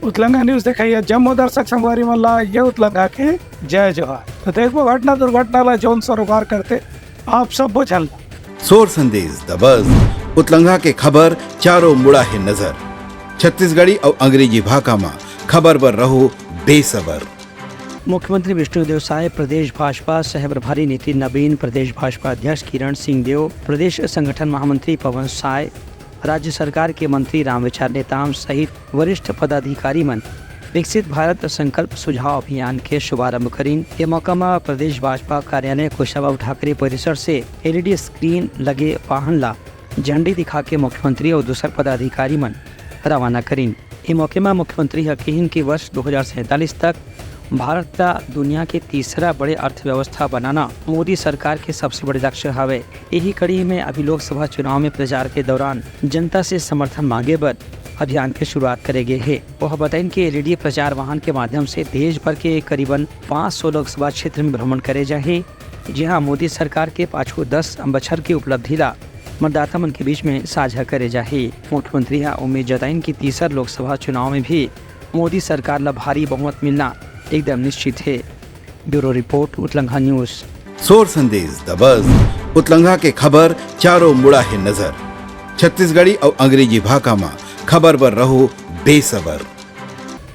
उतलंगा news दिखाइए जम्मू दर्शक संगवारी मल्ला ये उतलंगा के जय जोहार। तो देखो घटना दुर्घटना ला जौन सरोकार करते आप सब बुझल। सोर संदेश द बज़ उतलंगा के खबर चारों मुड़ा है नजर। छत्तीसगढ़ी और अंग्रेजी भाषा में खबर पर रहो बेसबर। मुख्यमंत्री विष्णुदेव साय, प्रदेश भाजपा सह प्रभारी नितिन नवीन, प्रदेश भाजपा अध्यक्ष किरण सिंह देव, प्रदेश संगठन महामंत्री पवन साय, राज्य सरकार के मंत्री रामविचार नेताम सहित वरिष्ठ पदाधिकारी मन विकसित भारत संकल्प सुझाव अभियान के शुभारंभ करीन। ये मौका में प्रदेश भाजपा कार्यालय कुशाभाऊ ठाकरे परिसर से LED स्क्रीन लगे वाहन ला झंडी दिखा के मुख्यमंत्री और दूसरे पदाधिकारी मन रवाना करीन। ये मौके में मुख्यमंत्री हकीन की वर्ष 2047 तक भारत का दुनिया के तीसरा बड़े अर्थव्यवस्था बनाना मोदी सरकार के सबसे बड़े लक्ष्य हवे। यही कड़ी में अभी लोकसभा चुनाव में प्रचार के दौरान जनता से समर्थन मांगे पर अभियान की शुरुआत करेंगे है। वह बताइन कि LED प्रचार वाहन के माध्यम से देश भर के करीबन 500 लोकसभा क्षेत्र में भ्रमण करे जाए, जहां मोदी सरकार के पाछू 10 बछर की उपलब्धि ला मतदाता मन के बीच में साझा करे जाए। मुख्यमंत्री उम्मीद जताइन की तीसरा लोकसभा चुनाव में भी मोदी सरकार ला भारी बहुमत मिलना एकदम निश्चित है। ब्यूरो रिपोर्ट उतलंगा न्यूज। सोर संदेश द बज़ उतलंगा के खबर चारों मुड़ा है नजर। छत्तीसगढ़ी और अंग्रेजी भाषा में खबर पर रहो बेसबर।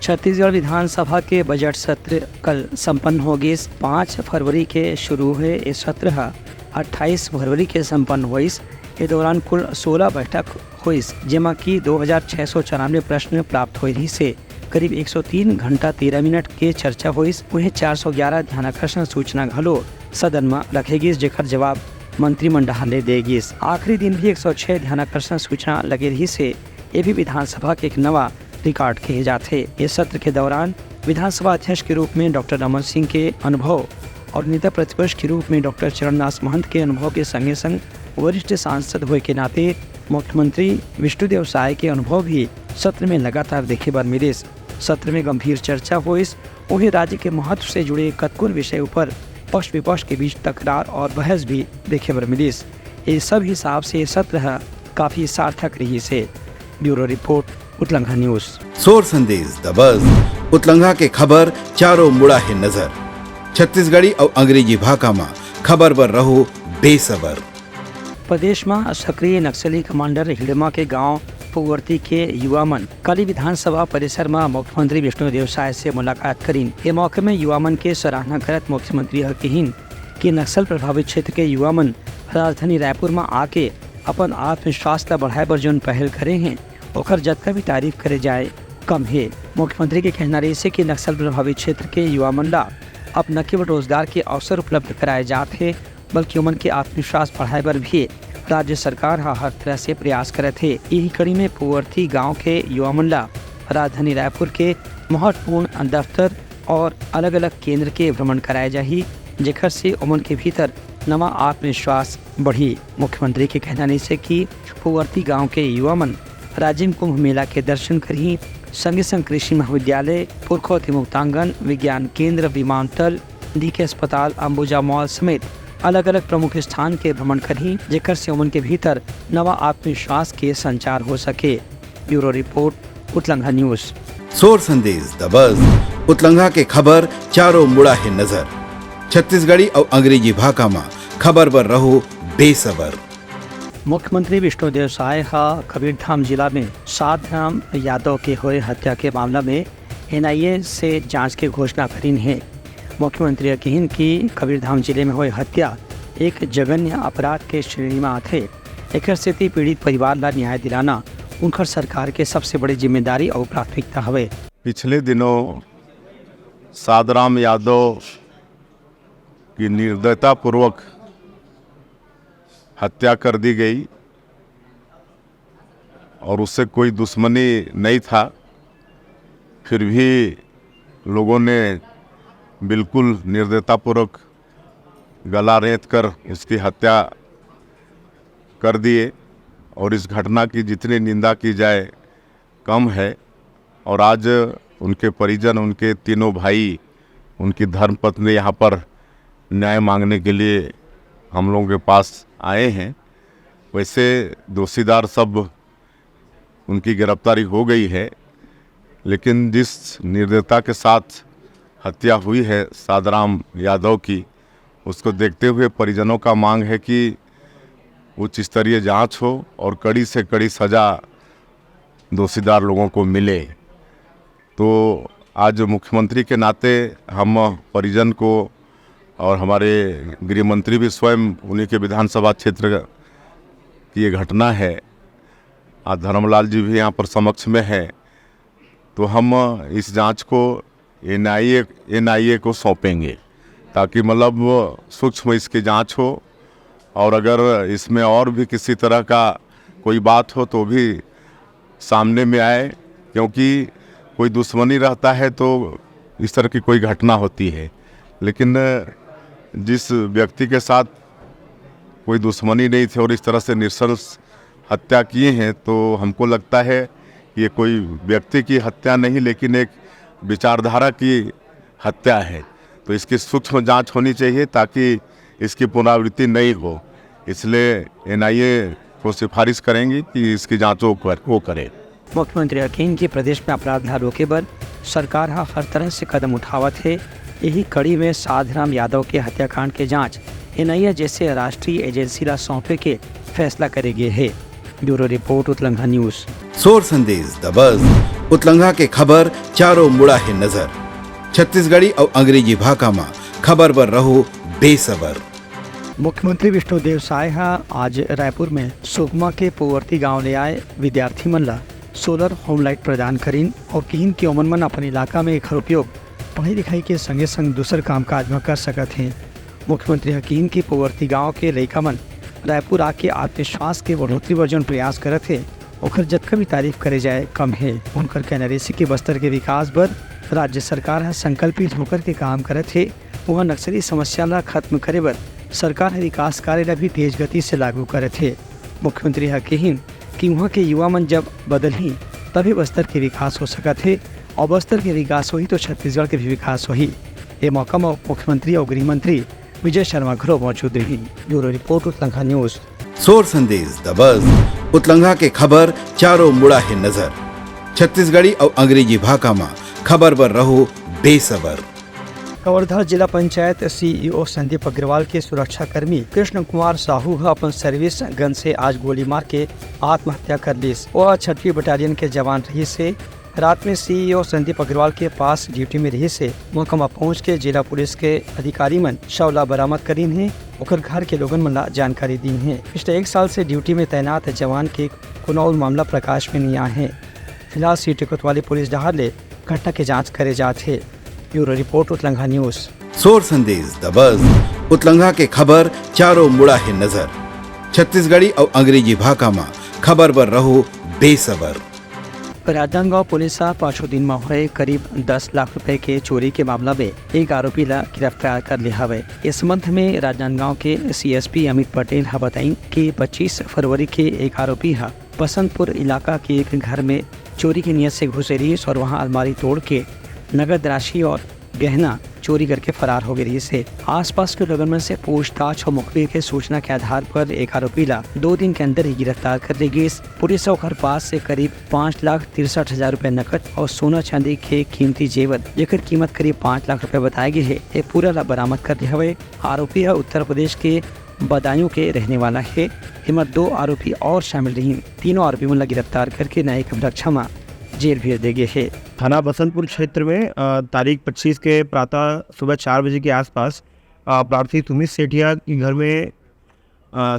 छत्तीसगढ़ विधानसभा के बजट सत्र कल संपन्न हो गए। 5 फरवरी के शुरू हुए इस सत्र 28 फरवरी के संपन्न हुई। इस दौरान कुल 16 बैठक हुई, जेमा की 2694 प्रश्न प्राप्त हुए से करीब 103 घंटा 13 मिनट के चर्चा हुई। उन्हें 411 ध्यानाकर्षण सूचना घलो सदन में रखे गई, जेकर जवाब मंत्रिमंडल ने दे गई। आखिरी दिन भी 106 ध्यानाकर्षण सूचना लगे रही से ये भी विधानसभा के एक नवा रिकॉर्ड कहे जाते। इस सत्र के दौरान विधानसभा अध्यक्ष के रूप में डॉक्टर रमन सिंह के अनुभव और नेता प्रतिपक्ष के रूप में डॉक्टर चरणदास महंत के अनुभव के संगे संग वरिष्ठ सांसद हुए के नाते मुख्यमंत्री विष्णुदेव साय के अनुभव भी सत्र में लगातार देखे बर मिले। सत्र में गंभीर चर्चा हुई। वही राज्य के महत्व से जुड़े कतकुन विषय पर पक्ष विपक्ष के बीच तकरार और बहस भी देखे बर मिली। ये सब हिसाब से सत्र काफी सार्थक रही से। ब्यूरो रिपोर्ट उतलंगा न्यूज। सोर संदेश द बज़ उतलंगा के खबर चारों मुड़ा है नजर। छत्तीसगढ़ी और अंग्रेजी भाषा में खबर पर रहो बेसबर। प्रदेश में सक्रिय नक्सली कमांडर हिडमा के गांव पुगवर्ती के युवा मन कल विधानसभा परिसर में मुख्यमंत्री विष्णुदेव साय से मुलाकात करीन। ये मौके में युवा मन के सराहना करत मुख्यमंत्री कहीन कि नक्सल प्रभावित क्षेत्र के युवा मन राजधानी रायपुर में आके अपन आत्मविश्वास ला बढ़ाए पर जो पहल करे हैं ओकर जतका भी तारीफ करे जाए कम है। मुख्यमंत्री के कहना रही से कि नक्सल प्रभावित क्षेत्र के युवा मन ला अब न केवल रोजगार के अवसर उपलब्ध कराए जाते हैं, बल्कि उमन के आत्मविश्वास बढ़ाए पर भी राज्य सरकार हर तरह से प्रयास करे थे। यही कड़ी में पुगवर्ती गांव के युवा मन ला राजधानी रायपुर के महत्वपूर्ण दफ्तर और अलग अलग केंद्र के भ्रमण कराए जाही, जेकर से उमन के भीतर नवा आत्मविश्वास बढ़ी। मुख्यमंत्री के कहना नहीं से कि पुगवर्ती गांव के युवा मन राजिम कुंभ मेला के दर्शन करी, संगे संग कृषि महाविद्यालय, पुरखौती मुक्तांगन, विज्ञान केंद्र, विमानतल, DK अस्पताल, अंबुजा मॉल समेत अलग अलग प्रमुख स्थान के भ्रमण करी, जेकर से उमन के भीतर नवा आत्मविश्वास के संचार हो सके। ब्यूरो रिपोर्ट उतलंगा न्यूज। सोर संदेश द बज़ उतलंगा के खबर चारों मुड़ा है नजर। छत्तीसगढ़ी और अंग्रेजी भाषा में खबर पर रहो बेसबर। मुख्यमंत्री विष्णुदेव साय कबीरधाम जिला में 7 राम यादव के हुए हत्या के मामला में NIA से जांच की घोषणा करीन है। मुख्यमंत्री यकीन की कबीरधाम जिले में हुए हत्या एक जघन्य अपराध के श्रेणी में आते। एक स्थिति पीड़ित परिवार ला न्याय दिलाना उनकर सरकार के सबसे बड़ी जिम्मेदारी और प्राथमिकता हवे। पिछले दिनों सादराम यादव की निर्दयता पूर्वक हत्या कर दी गई और उससे कोई दुश्मनी नहीं था, फिर भी लोगों ने बिल्कुल निर्दयतापूर्वक गला रेत कर उसकी हत्या कर दिए। और इस घटना की जितनी निंदा की जाए कम है। और आज उनके परिजन, उनके तीनों भाई, उनकी धर्मपत्नी यहाँ पर न्याय मांगने के लिए हम लोगों के पास आए हैं। वैसे दोषीदार सब उनकी गिरफ्तारी हो गई है, लेकिन जिस निर्दयता के साथ हत्या हुई है सादराम यादव की, उसको देखते हुए परिजनों का मांग है कि उच्च स्तरीय जांच हो और कड़ी से कड़ी सज़ा दोषीदार लोगों को मिले। तो आज मुख्यमंत्री के नाते हम परिजन को, और हमारे गृह मंत्री भी स्वयं उन्हीं के विधानसभा क्षेत्र की ये घटना है, आज धर्मलाल जी भी यहाँ पर समक्ष में है, तो हम इस जांच को एनआईए को सौंपेंगे ताकि मतलब सूक्ष्म इसकी जांच हो, और अगर इसमें और भी किसी तरह का कोई बात हो तो भी सामने में आए, क्योंकि कोई दुश्मनी रहता है तो इस तरह की कोई घटना होती है, लेकिन जिस व्यक्ति के साथ कोई दुश्मनी नहीं थी और इस तरह से नृशंस हत्या किए हैं, तो हमको लगता है ये कोई व्यक्ति की हत्या नहीं लेकिन एक विचारधारा की हत्या है। तो इसकी सूक्ष्म जांच होनी चाहिए ताकि इसकी पुनरावृत्ति नहीं हो, इसलिए एनआईए को सिफारिश करेंगे कि इसकी जांच वो करे। मुख्यमंत्री यकीन कि प्रदेश में अपराध न रोके पर सरकार हर तरह से कदम उठावत है। यही कड़ी में साधराम यादव के हत्याकांड के जांच एनआईए जैसे राष्ट्रीय एजेंसी ला सौंपे के फैसला करेगी है। ब्यूरो रिपोर्ट उतलंघा न्यूज़। सोर संदेश द बज़ उतलंघा के खबर चारों मुड़ा है नजर। छत्तीसगढ़ी और अंग्रेजी भाषा में खबर पर रहो बेसबर। मुख्यमंत्री विष्णुदेव साय आज रायपुर में सुकमा के पूवर्ती गांव ले आए विद्यार्थी मन ला सोलर होम लाइट प्रदान करीन और किन के ओमन मन अपन इलाका में एकर उपयोग पढ़ाई लिखाई के संगे संग दूसर कामकाज में कर सकत हैं। मुख्यमंत्री हकीम की पूवर्ती गांव के लइका मन रायपुर आके आत्मविश्वास के बढ़ोतरी बर जौन प्रयास करत है ओकर जतका भी तारीफ करे जाए कम है। उनकर कहना रेसी के बस्तर के विकास बर राज्य सरकार संकल्पित होकर के काम करत है। वहाँ नक्सली समस्या ला खत्म करे बर सरकार विकास कार्य ला भी तेज गति से लागू करत है। मुख्यमंत्री हकीम कि वहाँ के युवा मन जब बदलही तभी बस्तर के विकास हो सकत है और बस्तर के विकास होही तो छत्तीसगढ़ के भी विकास होही। ये मौका में मुख्यमंत्री और गृह मंत्री विजय शर्मा घरो मौजूद रही। ब्यूरो रिपोर्ट उतलंघा न्यूज़। सोर संदेश द बज़ उतलंघा के खबर चारों मुड़ा है नजर। छत्तीसगढ़ी और अंग्रेजी भाषा में खबर पर रहो बेसबर। कवर्धा जिला पंचायत सीईओ संदीप अग्रवाल के सुरक्षा कर्मी कृष्ण कुमार साहू अपन सर्विस गन से आज गोली मार के आत्महत्या कर ली। वह 6वीं बटालियन के जवान रही से रात में सीईओ संदीप अग्रवाल के पास ड्यूटी में रही से महकमा पहुंच के जिला पुलिस के अधिकारी मन शवला बरामद करीन है। ओकर घर के लोगन मन ला जानकारी दी है। पिछले 1 साल से ड्यूटी में तैनात जवान के कोनो मामला प्रकाश में नहीं आया है। फिलहाल सीटी कोतवाली पुलिस डहार ले घटना के जाँच करे जाते है। ब्यूरो रिपोर्ट उतलंघा न्यूज़। सोर संदेश द बज़ उतलंघा के खबर चारों मुड़ा है नजर। छत्तीसगढ़ी और अंग्रेजी भाषा में खबर पर रहो बेसबर। राजनांदगांव पुलिस पांचों दिन में हुए करीब 10 लाख रुपए के चोरी के मामला में एक आरोपी ला गिरफ्तार कर लिया है। इस संबंध में राजनांदगांव के सीएसपी अमित पटेल बताई कि 25 फरवरी के एक आरोपी बसंतपुर इलाका के एक घर में चोरी की नियत से घुसे रही और वहां अलमारी तोड़ के नगद राशि और गहना चोरी करके फरार हो गई से आसपास के लोगों में से पूछताछ और मुखबिर के सूचना के आधार पर एक आरोपी ला 2 दिन के अंदर ही गिरफ्तार कर ली गई। पुलिस और पास से करीब 5,63,000 रुपए नकद और सोना चांदी के कीमती जेवर जेकर कीमत करीब 5 लाख रुपए बताई गई है। ये पूरा ला बरामद कर लिया हुए। आरोपी उत्तर प्रदेश के बदायूं के रहने वाला है। हिम्मत 2 आरोपी और शामिल रही। तीनों आरोपी मन गिरफ्तार करके न्यायिक रक्षा में जेल भेज दे गए है। थाना बसंतपुर क्षेत्र में तारीख 25 के प्रातः सुबह 4 बजे के आसपास प्रार्थी सुमित सेठिया के घर में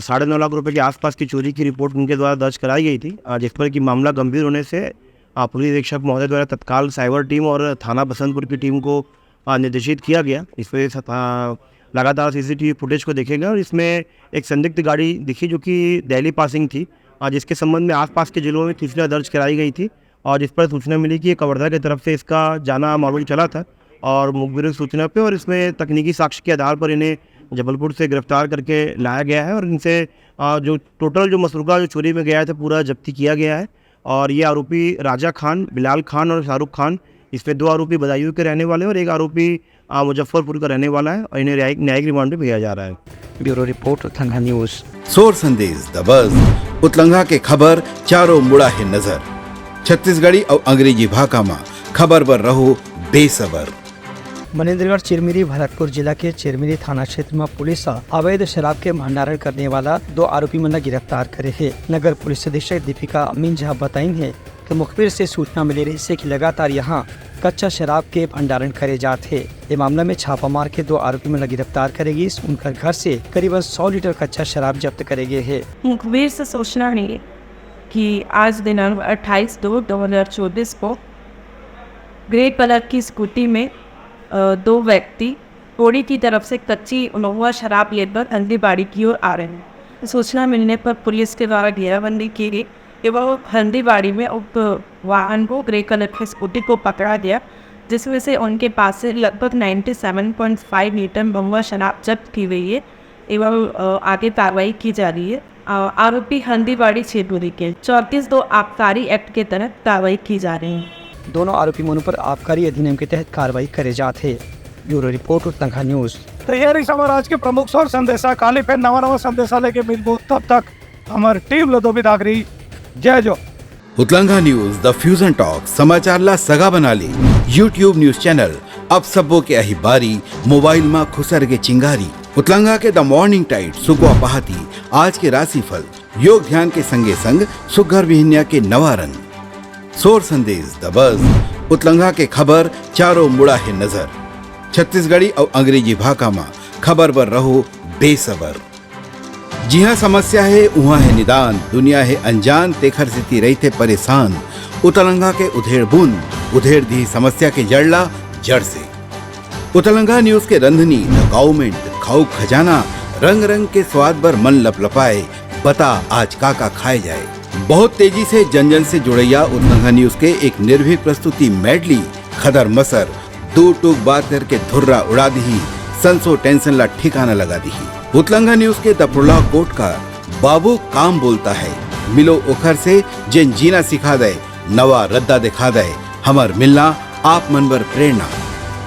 9.5 लाख रुपए के आसपास की चोरी की रिपोर्ट उनके द्वारा दर्ज कराई गई थी, जिस पर कि मामला गंभीर होने से पुलिस अधीक्षक महोदय द्वारा तत्काल साइबर टीम और थाना बसंतपुर की टीम को निर्देशित किया गया। इस वजह लगातार सीसीटीवी फुटेज को देखेगा और इसमें एक संदिग्ध गाड़ी दिखी जो कि दिल्ली पासिंग थी, जिसके संबंध में आसपास के जिलों में सूचना दर्ज कराई गई थी और जिस पर सूचना मिली कि कवर्धा की तरफ से इसका जाना मालूम चला था और मुखबिर की सूचना पे और इसमें तकनीकी साक्ष्य के आधार पर इन्हें जबलपुर से गिरफ्तार करके लाया गया है और इनसे जो टोटल जो मसरूका जो चोरी में गया था पूरा जब्ती किया गया है। और ये आरोपी राजा खान, बिलाल खान और शाहरुख खान, इसमें 2 आरोपी बदायूं के रहने वाले और 1 आरोपी मुजफ्फरपुर का रहने वाला है और इन्हें न्यायिक रिमांड पे भेजा जा रहा है। ब्यूरो रिपोर्ट उतलंघा न्यूज़। सोर संदेश द बज़ उतलंघा के खबर चारों मुड़ा है नजर। छत्तीसगढ़ी और अंग्रेजी भाषा में खबर पर रहो बेसबर। मनेन्द्रगढ़ चिरमिरी भरतपुर जिला के चिरमिरी थाना क्षेत्र में पुलिस अवैध शराब के भंडारण करने वाला 2 आरोपी मन गिरफ्तार करे है। नगर पुलिस अधीक्षक दीपिका अमीन झा बताई है कि मुखबिर से सूचना मिली रही से कि लगातार यहाँ कच्चा शराब के भंडारण करे जाते हैं। ये मामला में छापा मार के 2 आरोपी मन गिरफ्तार करेगी। उनका घर से करीबन 100 लीटर कच्चा शराब जब्त करेंगे है। मुखबिर से सूचना मिली कि आज दिनांक 28/2/2024 को ग्रे कलर की स्कूटी में 2 व्यक्ति पौड़ी की तरफ से कच्ची इनोवा शराब लेकर हल्दीबाड़ी की ओर आ रहे हैं। सूचना मिलने पर पुलिस के द्वारा घेराबंदी की गई एवं हल्दीबाड़ी में उक्त वाहन को ग्रे कलर की स्कूटी को पकड़ा गया, जिसमें से उनके पास से लगभग 97.5 लीटर इनोवा शराब जब्त की गई है एवं आगे कार्रवाई की जा रही है। आरोपी हल्दीबाड़ी क्षेत्र के 34(2) आबकारी एक्ट के तहत कार्रवाई की जा रही है। दोनों आरोपी मनों पर आबकारी अधिनियम के तहत कार्रवाई करे जाते। ब्यूरो रिपोर्ट उत्तंखा न्यूज। तैयारी समर आज के प्रमुख सौर संदेशा काली पे नवा संदेशा लेके मिलबो, तब तक हमारी टीम लो दो बिदागरी जय जो। उतलंघा न्यूज द फ्यूजन टॉक समाचार ला सगा बना ली। यूट्यूब न्यूज चैनल अब सबो के अही बारी मोबाइल में खुसर के चिंगारी। उतलंघा के द मॉर्निंग टाइट सुगवा पहाती आज के राशिफल योग ध्यान के संगे संग सुघर विहिन्या के नवारन सोर संदेश द बज। उतलंघा के खबर चारों मुड़ा है नजर। छत्तीसगढ़ी और अंग्रेजी भाषा में खबर पर रहो बेसबर। जी हाँ, समस्या है वहाँ है निदान, दुनिया है अनजान तेखर स्थिति रही थे परेशान। उतलंघा के उधेड़ बूंद उधेड़ दी समस्या के जड़ला जड़ से। उतलंघा न्यूज के रंधनी द गवर्नमेंट खाऊ खजाना रंग रंग के स्वाद पर मन लपलपाए, बता आज का खाए जाए। बहुत तेजी से जन जन से जुड़ैया उतलंघा न्यूज के एक निर्भीक प्रस्तुति मेडली खदर मसर 2 टूक बात करके धुर्रा उड़ा दी, संसो टेंशन ला ठिकाना लगा दी। उतलंघा न्यूज के दपुरला कोट का बाबू काम बोलता है, मिलो ओखर से जिन जीना सिखा दे, नवा रद्दा दिखा दे, हमार मिलना आप मनबर प्रेरणा।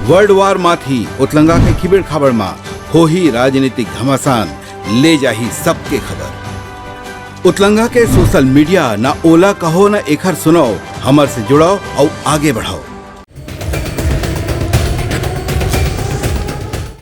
वर्ल्ड वार माथी उतलंघा के खिबड़ खबर मा हो ही राजनीतिक घमासान ले जाही सबके खबर। उतलंघा के सोशल मीडिया ना ओला कहो ना एखर सुनाओ, हमर से जुड़ाओ और आगे बढ़ाओ।